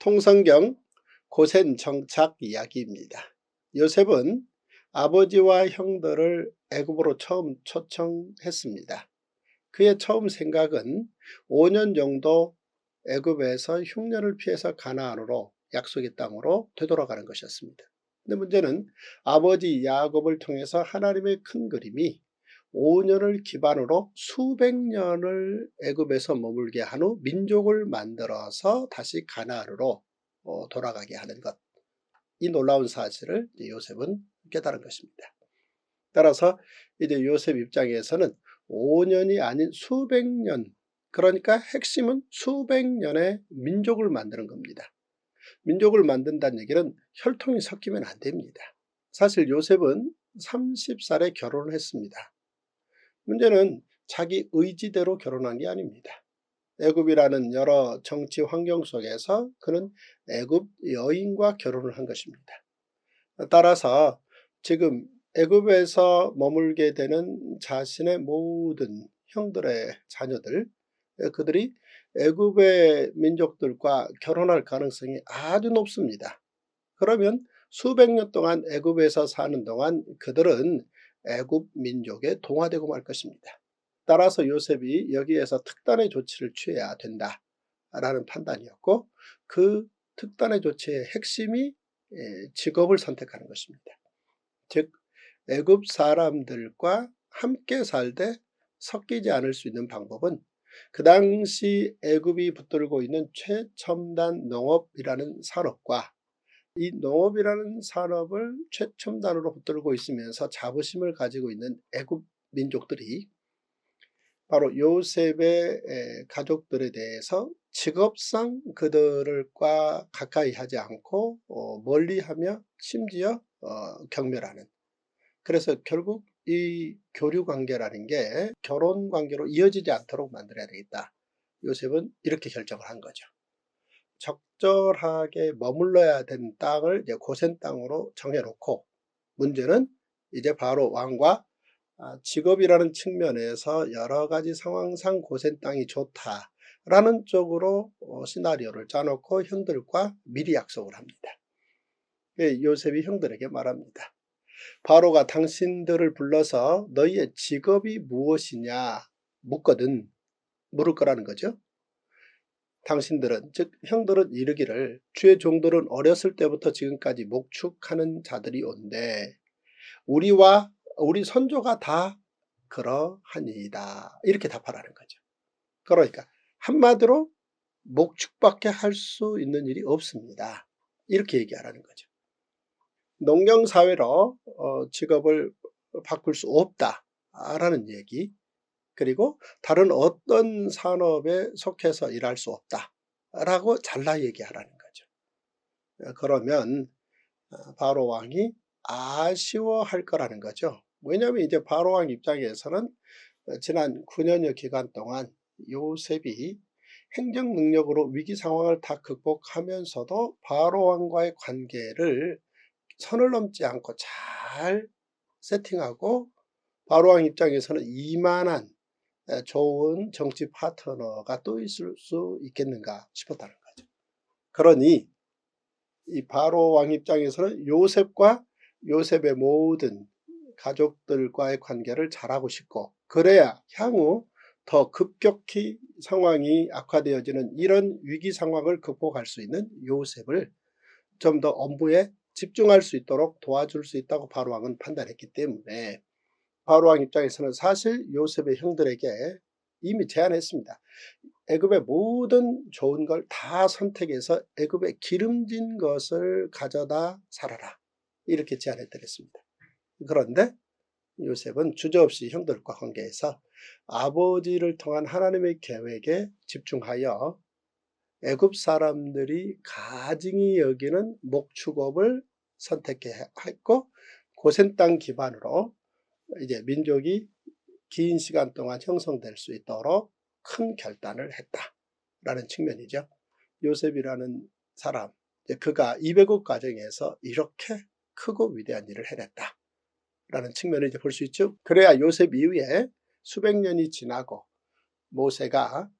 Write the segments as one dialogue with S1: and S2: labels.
S1: 통성경 고센 정착 이야기입니다. 요셉은 아버지와 형들을 애굽으로 처음 초청했습니다. 그의 처음 생각은 5년 정도 애굽에서 흉년을 피해서 가나안으로 약속의 땅으로 되돌아가는 것이었습니다. 근데 문제는 아버지 야곱을 통해서 하나님의 큰 그림이 5년을 기반으로 수백 년을 애굽에서 머물게 한 후 민족을 만들어서 다시 가나안으로 돌아가게 하는 것. 이 놀라운 사실을 요셉은 깨달은 것입니다. 따라서 이제 요셉 입장에서는 5년이 아닌 수백 년, 그러니까 핵심은 수백 년의 민족을 만드는 겁니다. 민족을 만든다는 얘기는 혈통이 섞이면 안 됩니다. 사실 요셉은 30살에 결혼을 했습니다. 문제는 자기 의지대로 결혼한 게 아닙니다. 애굽이라는 여러 정치 환경 속에서 그는 애굽 여인과 결혼을 한 것입니다. 따라서 지금 애굽에서 머물게 되는 자신의 모든 형들의 자녀들, 그들이 애굽의 민족들과 결혼할 가능성이 아주 높습니다. 그러면 수백 년 동안 애굽에서 사는 동안 그들은 애굽 민족에 동화되고 말 것입니다. 따라서 요셉이 여기에서 특단의 조치를 취해야 된다라는 판단이었고, 그 특단의 조치의 핵심이 직업을 선택하는 것입니다. 즉 애굽 사람들과 함께 살되 섞이지 않을 수 있는 방법은 그 당시 애굽이 붙들고 있는 최첨단 농업이라는 산업과 이 농업이라는 산업을 최첨단으로 붙들고 있으면서 자부심을 가지고 있는 애굽 민족들이 바로 요셉의 가족들에 대해서 직업상 그들과 가까이 하지 않고 멀리하며 심지어 경멸하는, 그래서 결국 이 교류 관계라는 게 결혼 관계로 이어지지 않도록 만들어야 되겠다. 요셉은 이렇게 결정을 한 거죠. 적절하게 머물러야 되는 땅을 이제 고센 땅으로 정해놓고, 문제는 이제 바로 왕과 직업이라는 측면에서 여러 가지 상황상 고센 땅이 좋다라는 쪽으로 시나리오를 짜놓고 형들과 미리 약속을 합니다. 요셉이 형들에게 말합니다. 바로가 당신들을 불러서 너희의 직업이 무엇이냐 물을 거라는 거죠. 당신들은, 즉 형들은 이르기를 주의 종들은 어렸을 때부터 지금까지 목축하는 자들이 온데 우리와 우리 선조가 다 그러하니이다. 이렇게 답하라는 거죠. 그러니까 한마디로 목축밖에 할 수 있는 일이 없습니다. 이렇게 얘기하라는 거죠. 농경사회로 직업을 바꿀 수 없다라는 얘기, 그리고 다른 어떤 산업에 속해서 일할 수 없다라고 잘라 얘기하라는 거죠. 그러면 바로 왕이 아쉬워할 거라는 거죠. 왜냐하면 이제 바로 왕 입장에서는 지난 9년여 기간 동안 요셉이 행정 능력으로 위기 상황을 다 극복하면서도 바로 왕과의 관계를 선을 넘지 않고 잘 세팅하고 바로 왕 입장에서는 이만한 좋은 정치 파트너가 또 있을 수 있겠는가 싶었다는 거죠. 그러니 이 바로 왕 입장에서는 요셉과 요셉의 모든 가족들과의 관계를 잘하고 싶고, 그래야 향후 더 급격히 상황이 악화되어지는 이런 위기 상황을 극복할 수 있는 요셉을 좀 더 업무에 집중할 수 있도록 도와줄 수 있다고 바로 왕은 판단했기 때문에 바로 왕 입장에서는 사실 요셉의 형들에게 이미 제안했습니다. 애굽의 모든 좋은 걸 다 선택해서 애굽의 기름진 것을 가져다 살아라. 이렇게 제안해드렸습니다. 그런데 요셉은 주저없이 형들과 관계에서 아버지를 통한 하나님의 계획에 집중하여 애굽 사람들이 가증히 여기는 목축업을 선택했고, 고센 땅 기반으로 이제 민족이 긴 시간 동안 형성될 수 있도록 큰 결단을 했다라는 측면이죠. 요셉이라는 사람, 그가 이백억 가정에서 이렇게 크고 위대한 일을 해냈다라는 측면을 이제 볼 수 있죠. 그래야 요셉 이후에 수백 년이 지나고 모세가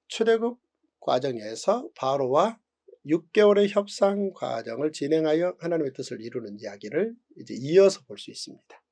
S1: 출애굽 과정에서 바로와 6개월의 협상 과정을 진행하여 하나님의 뜻을 이루는 이야기를 이제 이어서 볼 수 있습니다.